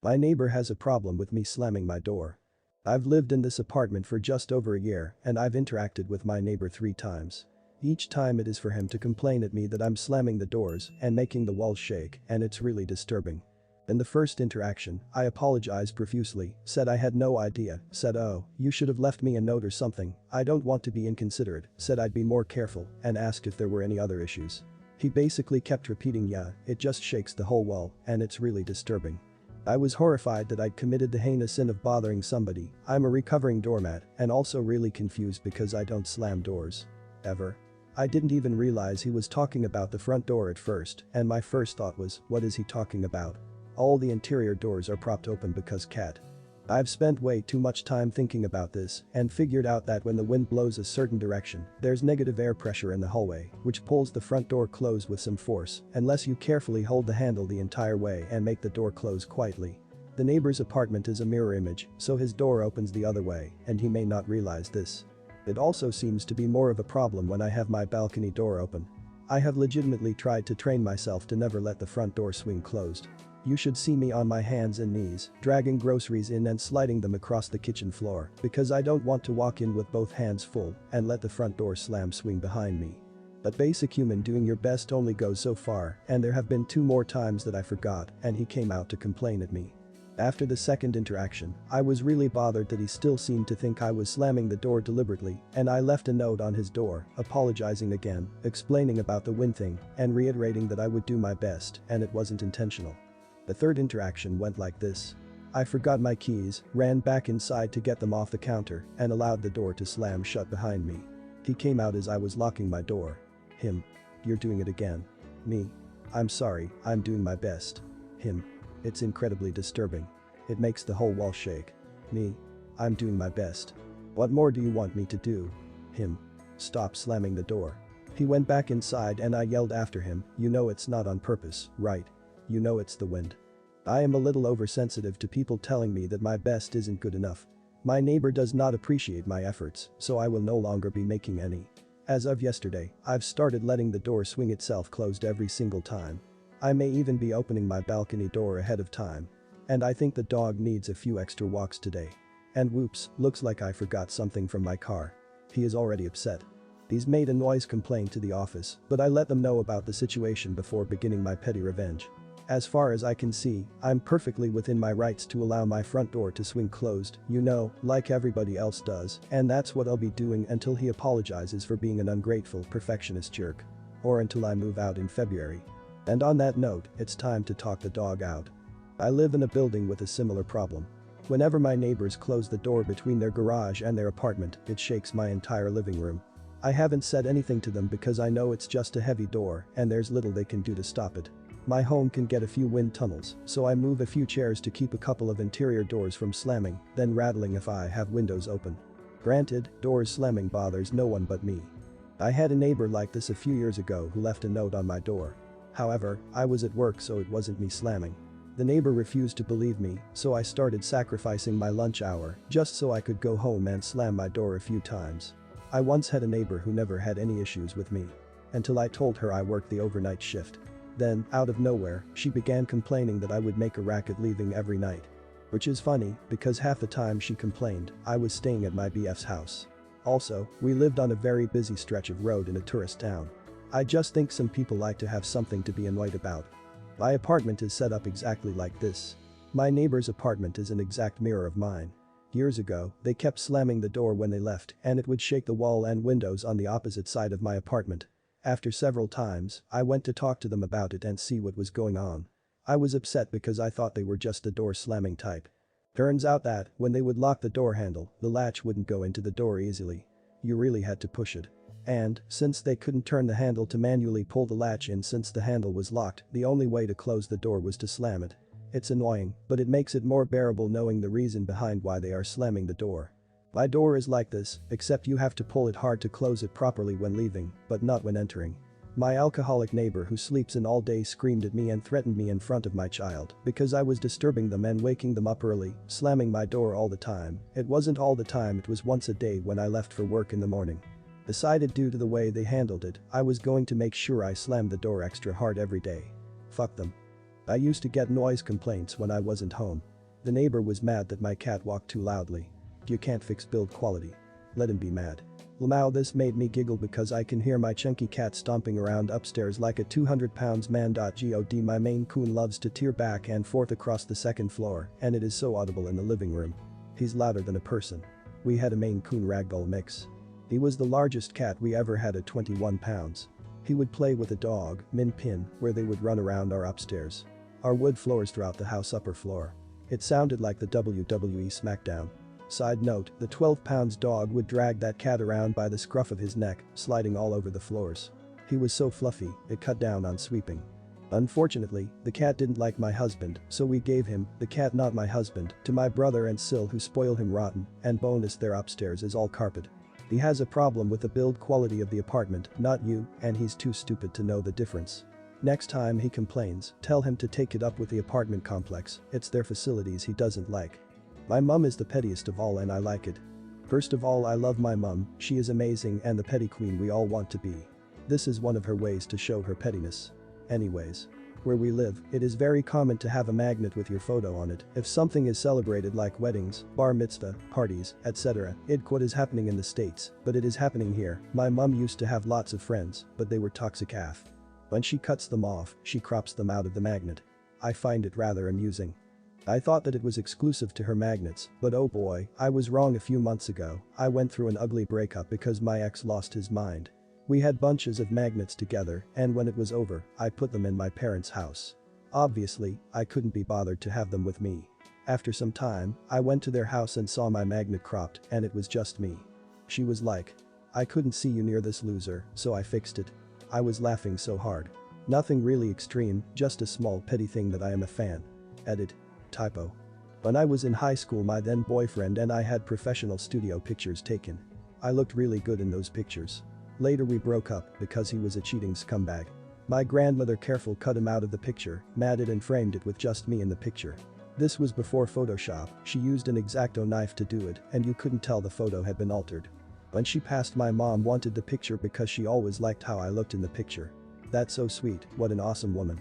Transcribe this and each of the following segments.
My neighbor has a problem with me slamming my door. I've lived in this apartment for just over a year and I've interacted with my neighbor 3 times. Each time it is for him to complain at me that I'm slamming the doors and making the walls shake, and it's really disturbing. In the first interaction, I apologized profusely, said I had no idea, said oh, you should have left me a note or something, I don't want to be inconsiderate, said I'd be more careful, and asked if there were any other issues. He basically kept repeating yeah, it just shakes the whole wall, and it's really disturbing. I was horrified that I'd committed the heinous sin of bothering somebody. I'm a recovering doormat, and also really confused because I don't slam doors. Ever. I didn't even realize he was talking about the front door at first, and my first thought was, what is he talking about? All the interior doors are propped open because cat. I've spent way too much time thinking about this and figured out that when the wind blows a certain direction, there's negative air pressure in the hallway, which pulls the front door closed with some force unless you carefully hold the handle the entire way and make the door close quietly. The neighbor's apartment is a mirror image, so his door opens the other way, and he may not realize this. It also seems to be more of a problem when I have my balcony door open. I have legitimately tried to train myself to never let the front door swing closed. You should see me on my hands and knees, dragging groceries in and sliding them across the kitchen floor, because I don't want to walk in with both hands full and let the front door slam swing behind me. But basic human doing your best only goes so far, and there have been 2 more times that I forgot and he came out to complain at me. After the second interaction, I was really bothered that he still seemed to think I was slamming the door deliberately, and I left a note on his door, apologizing again, explaining about the wind thing, and reiterating that I would do my best and it wasn't intentional. The third interaction went like this. I forgot my keys, ran back inside to get them off the counter, and allowed the door to slam shut behind me. He came out as I was locking my door. Him. You're doing it again. Me. I'm sorry, I'm doing my best. Him. It's incredibly disturbing. It makes the whole wall shake. Me. I'm doing my best. What more do you want me to do? Him. Stop slamming the door. He went back inside and I yelled after him, you know it's not on purpose, right? You know it's the wind. I am a little oversensitive to people telling me that my best isn't good enough. My neighbor does not appreciate my efforts, so I will no longer be making any. As of yesterday, I've started letting the door swing itself closed every single time. I may even be opening my balcony door ahead of time. And I think the dog needs a few extra walks today. And whoops, looks like I forgot something from my car. He is already upset. He's made a noise complaint to the office, but I let them know about the situation before beginning my petty revenge. As far as I can see, I'm perfectly within my rights to allow my front door to swing closed, you know, like everybody else does, and that's what I'll be doing until he apologizes for being an ungrateful perfectionist jerk. Or until I move out in February. And on that note, it's time to talk the dog out. I live in a building with a similar problem. Whenever my neighbors close the door between their garage and their apartment, it shakes my entire living room. I haven't said anything to them because I know it's just a heavy door and there's little they can do to stop it. My home can get a few wind tunnels, so I move a few chairs to keep a couple of interior doors from slamming, then rattling if I have windows open. Granted, doors slamming bothers no one but me. I had a neighbor like this a few years ago who left a note on my door. However, I was at work so it wasn't me slamming. The neighbor refused to believe me, so I started sacrificing my lunch hour just so I could go home and slam my door a few times. I once had a neighbor who never had any issues with me. Until I told her I worked the overnight shift. Then, out of nowhere, she began complaining that I would make a racket leaving every night. Which is funny, because half the time she complained, I was staying at my BF's house. Also, we lived on a very busy stretch of road in a tourist town. I just think some people like to have something to be annoyed about. My apartment is set up exactly like this. My neighbor's apartment is an exact mirror of mine. Years ago, they kept slamming the door when they left and it would shake the wall and windows on the opposite side of my apartment. After several times, I went to talk to them about it and see what was going on. I was upset because I thought they were just the door slamming type. Turns out that, when they would lock the door handle, the latch wouldn't go into the door easily. You really had to push it. And, since they couldn't turn the handle to manually pull the latch in since the handle was locked, the only way to close the door was to slam it. It's annoying, but it makes it more bearable knowing the reason behind why they are slamming the door. My door is like this, except you have to pull it hard to close it properly when leaving, but not when entering. My alcoholic neighbor who sleeps in all day screamed at me and threatened me in front of my child because I was disturbing them and waking them up early, slamming my door all the time. It wasn't all the time, it was once a day when I left for work in the morning. Decided due to the way they handled it, I was going to make sure I slammed the door extra hard every day. Fuck them. I used to get noise complaints when I wasn't home. The neighbor was mad that my cat walked too loudly. You can't fix build quality. Let him be mad. Lmao, this made me giggle because I can hear my chunky cat stomping around upstairs like a 200 pounds man. God, my Maine Coon loves to tear back and forth across the second floor, and it is so audible in the living room. He's louder than a person. We had a Maine Coon ragdoll mix. He was the largest cat we ever had at 21 pounds. He would play with a dog, Min Pin, where they would run around our upstairs. Our wood floors throughout the house upper floor. It sounded like the WWE SmackDown. Side note, the 12-pound dog would drag that cat around by the scruff of his neck, sliding all over the floors. He was so fluffy, it cut down on sweeping. Unfortunately, the cat didn't like my husband, so we gave him, the cat not my husband, to my brother and Sil, who spoil him rotten, and bonus their upstairs is all carpet. He has a problem with the build quality of the apartment, not you, and he's too stupid to know the difference. Next time he complains, tell him to take it up with the apartment complex, it's their facilities he doesn't like. My mum is the pettiest of all and I like it. First of all, I love my mum, she is amazing and the petty queen we all want to be. This is one of her ways to show her pettiness. Anyways. Where we live, it is very common to have a magnet with your photo on it if something is celebrated like weddings, bar mitzvah, parties, etc. What is happening in the States, but it is happening here. My mum used to have lots of friends, but they were toxic AF. When she cuts them off, she crops them out of the magnet. I find it rather amusing. I thought that it was exclusive to her magnets, but oh boy, I was wrong. A few months ago, I went through an ugly breakup because my ex lost his mind. We had bunches of magnets together, and when it was over, I put them in my parents' house. Obviously, I couldn't be bothered to have them with me. After some time, I went to their house and saw my magnet cropped, and it was just me. She was like, "I couldn't see you near this loser, so I fixed it." I was laughing so hard. Nothing really extreme, just a small petty thing that I am a fan. Edit. Typo. When I was in high school, my then boyfriend and I had professional studio pictures taken. I looked really good in those pictures. Later we broke up because he was a cheating scumbag. My grandmother careful cut him out of the picture, matted and framed it with just me in the picture. This was before Photoshop, she used an X-Acto knife to do it and you couldn't tell the photo had been altered. When she passed, my mom wanted the picture because she always liked how I looked in the picture. That's so sweet, what an awesome woman.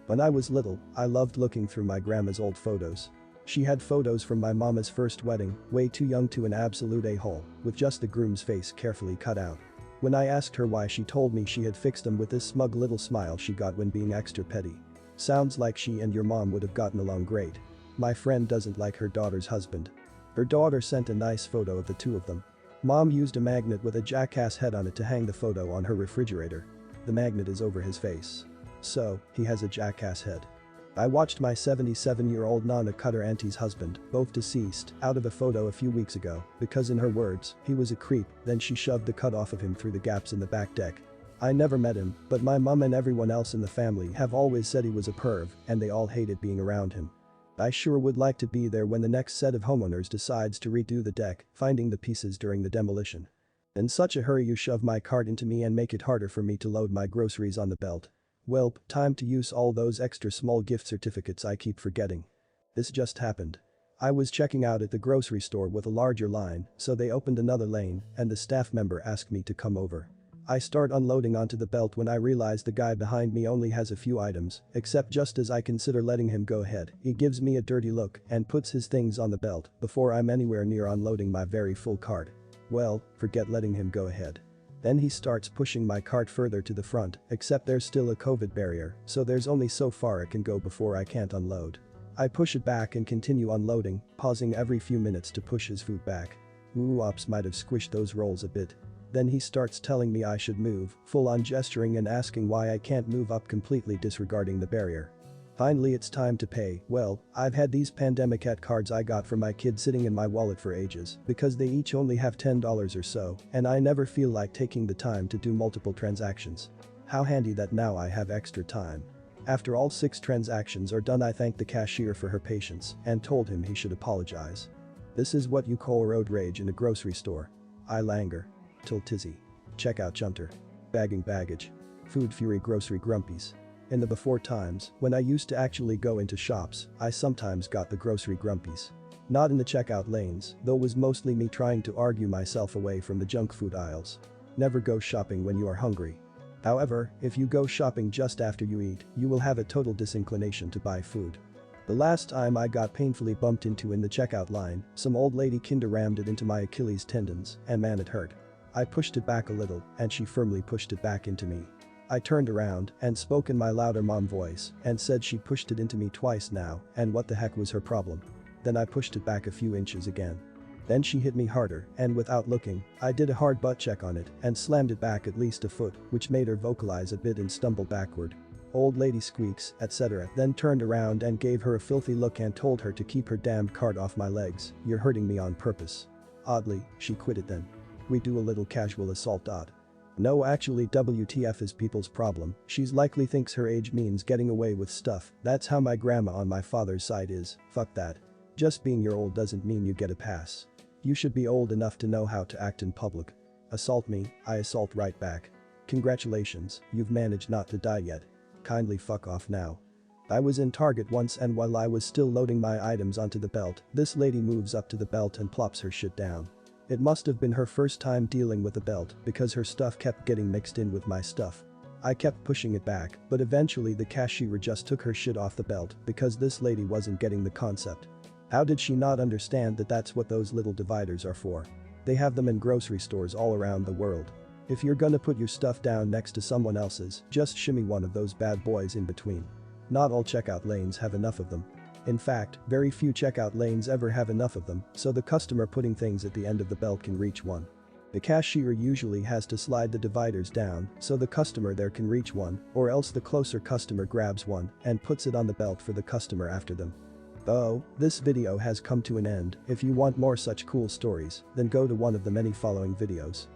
When I was little, I loved looking through my grandma's old photos. She had photos from my mama's first wedding, way too young to an absolute a-hole, with just the groom's face carefully cut out. When I asked her why, she told me she had fixed them with this smug little smile she got when being extra petty. Sounds like she and your mom would have gotten along great. My friend doesn't like her daughter's husband. Her daughter sent a nice photo of the two of them. Mom used a magnet with a jackass head on it to hang the photo on her refrigerator. The magnet is over his face. So, he has a jackass head. I watched my 77-year-old Nana cut her auntie's husband, both deceased, out of a photo a few weeks ago because in her words, he was a creep, then she shoved the cut off of him through the gaps in the back deck. I never met him, but my mum and everyone else in the family have always said he was a perv and they all hated being around him. I sure would like to be there when the next set of homeowners decides to redo the deck, finding the pieces during the demolition. In such a hurry you shove my cart into me and make it harder for me to load my groceries on the belt. Welp, time to use all those extra small gift certificates I keep forgetting. This just happened. I was checking out at the grocery store with a larger line, so they opened another lane and the staff member asked me to come over. I start unloading onto the belt when I realize the guy behind me only has a few items, except just as I consider letting him go ahead, he gives me a dirty look and puts his things on the belt before I'm anywhere near unloading my very full cart. Well, forget letting him go ahead. Then he starts pushing my cart further to the front, except there's still a COVID barrier, so there's only so far it can go before I can't unload. I push it back and continue unloading, pausing every few minutes to push his food back. Ooh, ops might have squished those rolls a bit. Then he starts telling me I should move, full on gesturing and asking why I can't move up, completely disregarding the barrier. Finally it's time to pay. Well, I've had these pandemic at cards I got from my kid sitting in my wallet for ages because they each only have $10 or so and I never feel like taking the time to do multiple transactions. How handy that now I have extra time. After all 6 transactions are done, I thanked the cashier for her patience and told him he should apologize. This is what you call road rage in a grocery store. I languor. Till tizzy. Checkout chunter. Bagging baggage. Food fury grocery grumpies. In the before times, when I used to actually go into shops, I sometimes got the grocery grumpies. Not in the checkout lanes, though it was mostly me trying to argue myself away from the junk food aisles. Never go shopping when you are hungry. However, if you go shopping just after you eat, you will have a total disinclination to buy food. The last time I got painfully bumped into in the checkout line, some old lady kinda rammed it into my Achilles tendons, and man it hurt. I pushed it back a little, and she firmly pushed it back into me. I turned around and spoke in my louder mom voice and said she pushed it into me twice now and what the heck was her problem. Then I pushed it back a few inches again. Then she hit me harder and without looking, I did a hard butt check on it and slammed it back at least a foot, which made her vocalize a bit and stumble backward. Old lady squeaks, etc. Then turned around and gave her a filthy look and told her to keep her damned cart off my legs, you're hurting me on purpose. Oddly, she quit it then. We do a little casual assault. No, actually WTF is people's problem, she's likely thinks her age means getting away with stuff, that's how my grandma on my father's side is, fuck that. Just being you're old doesn't mean you get a pass. You should be old enough to know how to act in public. Assault me, I assault right back. Congratulations, you've managed not to die yet. Kindly fuck off now. I was in Target once and while I was still loading my items onto the belt, this lady moves up to the belt and plops her shit down. It must have been her first time dealing with a belt because her stuff kept getting mixed in with my stuff. I kept pushing it back, but eventually the cashier just took her shit off the belt because this lady wasn't getting the concept. How did she not understand that that's what those little dividers are for? They have them in grocery stores all around the world. If you're gonna put your stuff down next to someone else's, just shimmy one of those bad boys in between. Not all checkout lanes have enough of them. In fact, very few checkout lanes ever have enough of them, so the customer putting things at the end of the belt can reach one. The cashier usually has to slide the dividers down so the customer there can reach one, or else the closer customer grabs one and puts it on the belt for the customer after them. Oh, this video has come to an end. If you want more such cool stories, then go to one of the many following videos.